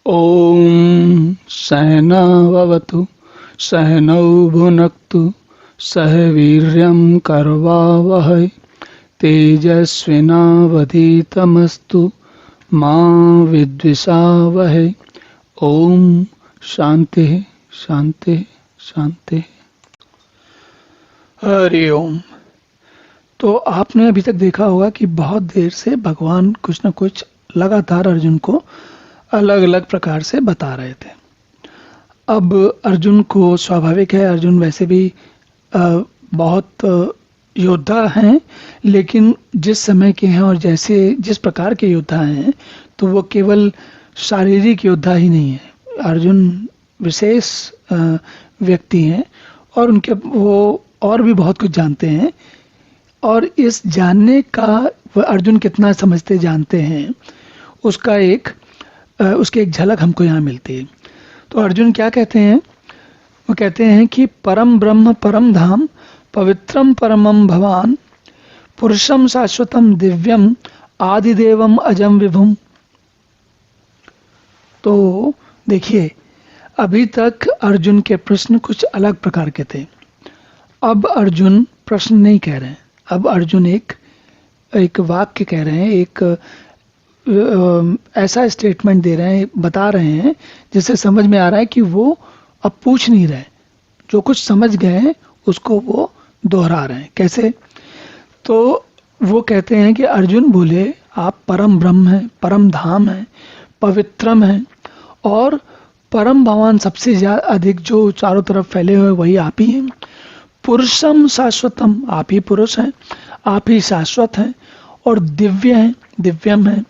ॐ सहनाववतु सहनौ भुनक्तु सह वीर्यं करवावहै तेजस्विनावधीतमस्तु मा विद्विषावहै। ओम शांति शांति शांति। हरि ओम। तो आपने अभी तक देखा होगा कि बहुत देर से भगवान कुछ न कुछ लगातार अर्जुन को अलग अलग प्रकार से बता रहे थे। अब अर्जुन को स्वाभाविक है, अर्जुन वैसे भी बहुत योद्धा हैं, लेकिन जिस समय के हैं और जैसे जिस प्रकार के योद्धा हैं, तो वो केवल शारीरिक योद्धा ही नहीं है। अर्जुन विशेष व्यक्ति हैं और उनके वो और भी बहुत कुछ जानते हैं, और इस जानने का वह अर्जुन कितना समझते जानते हैं उसकी एक झलक हमको यहाँ मिलती है। तो अर्जुन क्या कहते हैं? वो कहते हैं कि परम ब्रह्म परम धाम पवित्रम परमम भवान पुरुषम शाश्वतम दिव्यम आदिदेवम अजम विभुम। तो देखिए, अभी तक अर्जुन के प्रश्न कुछ अलग प्रकार के थे। अब अर्जुन प्रश्न नहीं कह रहे हैं, अब अर्जुन एक वाक्य कह रहे हैं, एक ऐसा स्टेटमेंट दे रहे हैं, बता रहे हैं जिससे समझ में आ रहा है कि वो अब पूछ नहीं रहे, जो कुछ समझ गए हैं उसको वो दोहरा रहे हैं। कैसे? तो वो कहते हैं कि अर्जुन बोले, आप परम ब्रह्म हैं, परम धाम हैं, पवित्रम हैं, और परम भगवान सबसे ज्यादा अधिक जो चारों तरफ फैले हुए वही आप ही हैं। पुरुषम शाश्वतम, आप ही पुरुष हैं, आप ही शाश्वत हैं, और दिव्य हैं, दिव्यम हैं,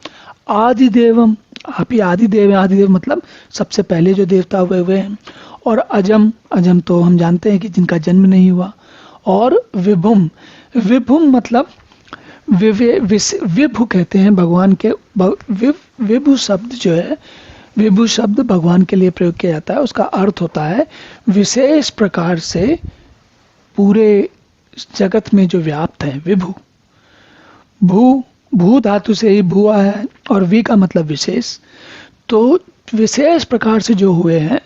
आदिदेवम, आप ही आदिदेव हैं। आदिदेव मतलब सबसे पहले जो देवता हुए हुए हैं, और अजम, अजम तो हम जानते हैं कि जिनका जन्म नहीं हुआ, और विभुम, विभुम मतलब विभु कहते हैं भगवान के। विभु शब्द जो है, विभु शब्द भगवान के लिए प्रयोग किया जाता है। उसका अर्थ होता है विशेष प्रकार से पूरे जगत में जो व्याप्त है, विभु। भू धातु से ही भुआ है, और वी का मतलब विशेष। तो विशेष प्रकार से जो हुए हैं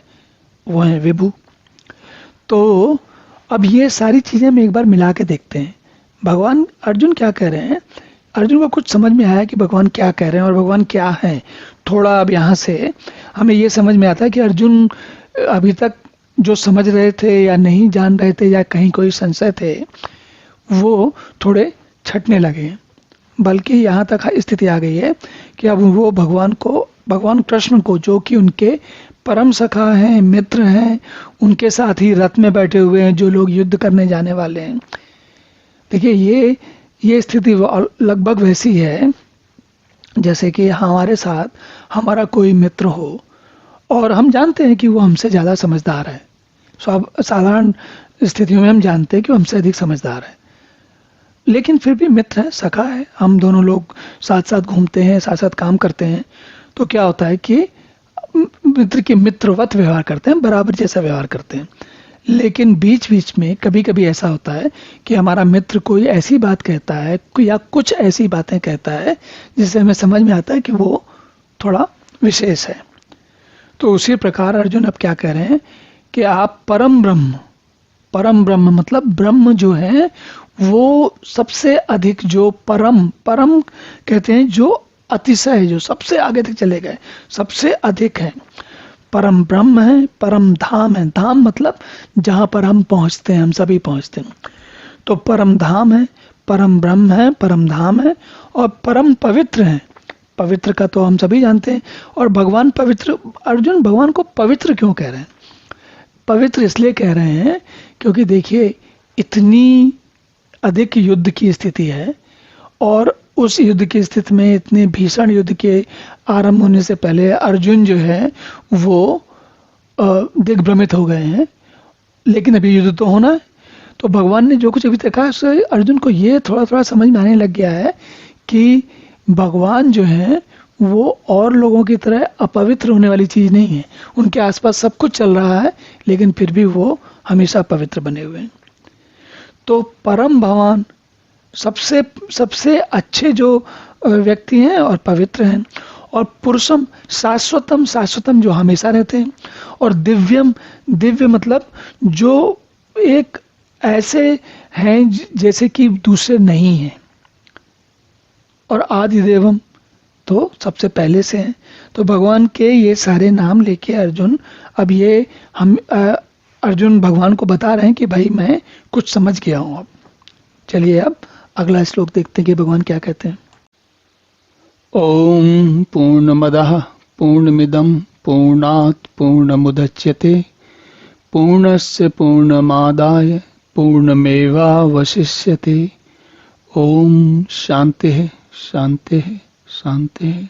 वो है विभु। तो अब ये सारी चीजें हम एक बार मिला के देखते हैं। भगवान, अर्जुन क्या कह रहे हैं? अर्जुन को कुछ समझ में आया कि भगवान क्या कह रहे हैं और भगवान क्या है। थोड़ा अब यहाँ से हमें ये समझ में आता है कि अर्जुन अभी तक जो समझ रहे थे या नहीं जान रहे थे या कहीं कोई संशय थे, वो थोड़े छटने लगे हैं। बल्कि यहाँ तक स्थिति आ गई है कि अब वो भगवान कृष्ण को, जो कि उनके परम सखा हैं, मित्र हैं, उनके साथ ही रथ में बैठे हुए हैं, जो लोग युद्ध करने जाने वाले हैं। देखिए, ये स्थिति लगभग वैसी है जैसे कि हमारे साथ हमारा कोई मित्र हो और हम जानते हैं कि वो हमसे ज़्यादा समझदार है। साधारण स्थितियों में हम जानते हैं कि वो हमसे अधिक समझदार है, लेकिन फिर भी मित्र है, सखा है, हम दोनों लोग साथ साथ घूमते हैं, साथ साथ काम करते हैं। तो क्या होता है कि मित्र के मित्रवत व्यवहार करते हैं, बराबर जैसा व्यवहार करते हैं। लेकिन बीच बीच में कभी कभी ऐसा होता है कि हमारा मित्र कोई ऐसी बात कहता है या कुछ ऐसी बातें कहता है जिससे हमें समझ में आता है कि वो थोड़ा विशेष है। तो उसी प्रकार अर्जुन अब क्या कह रहे हैं कि आप परम ब्रह्म, परम ब्रह्म मतलब ब्रह्म जो है वो सबसे अधिक, जो परम कहते हैं जो अतिशय, जो सबसे आगे तक चले गए, सबसे अधिक है। परम ब्रह्म है, परम धाम है। धाम मतलब जहां पर हम पहुंचते हैं, हम सभी पहुंचते हैं। तो परम धाम है, परम ब्रह्म है, परम धाम है, और परम पवित्र है। पवित्र का तो हम सभी जानते हैं। और भगवान पवित्र, अर्जुन भगवान को पवित्र क्यों कह रहे हैं? पवित्र इसलिए कह रहे हैं क्योंकि देखिए, इतनी अधिक युद्ध की स्थिति है, और उस युद्ध की स्थिति में, इतने भीषण युद्ध के आरंभ होने से पहले अर्जुन जो है वो दिग्भ्रमित हो गए हैं, लेकिन अभी युद्ध तो होना है। तो भगवान ने जो कुछ अभी देखा है उससे अर्जुन को ये थोड़ा थोड़ा समझ में आने लग गया है कि भगवान जो है वो और लोगों की तरह अपवित्र होने वाली चीज नहीं है। उनके आसपास सब कुछ चल रहा है, लेकिन फिर भी वो हमेशा पवित्र बने हुए हैं। तो परम भगवान सबसे अच्छे जो व्यक्ति हैं और पवित्र हैं, और पुरुषम शाश्वतम, शाश्वतम जो हमेशा रहते हैं, और दिव्यम, दिव्य मतलब जो एक ऐसे हैं जैसे कि दूसरे नहीं हैं, और आदि देवम तो सबसे पहले से हैं। तो भगवान के ये सारे नाम लेके अर्जुन, अब ये हम अर्जुन भगवान को बता रहे हैं कि भाई मैं कुछ समझ गया हूं अब। चलिए अब अगला श्लोक देखते हैं कि भगवान क्या कहते हैं। ओम पूर्णमदः पूर्णमिदं पूर्णात् पूर्णमुदच्यते पूर्णस्य पूर्णमादाय पूर्णमेवावशिष्यते। ओम शांति शांति शांति।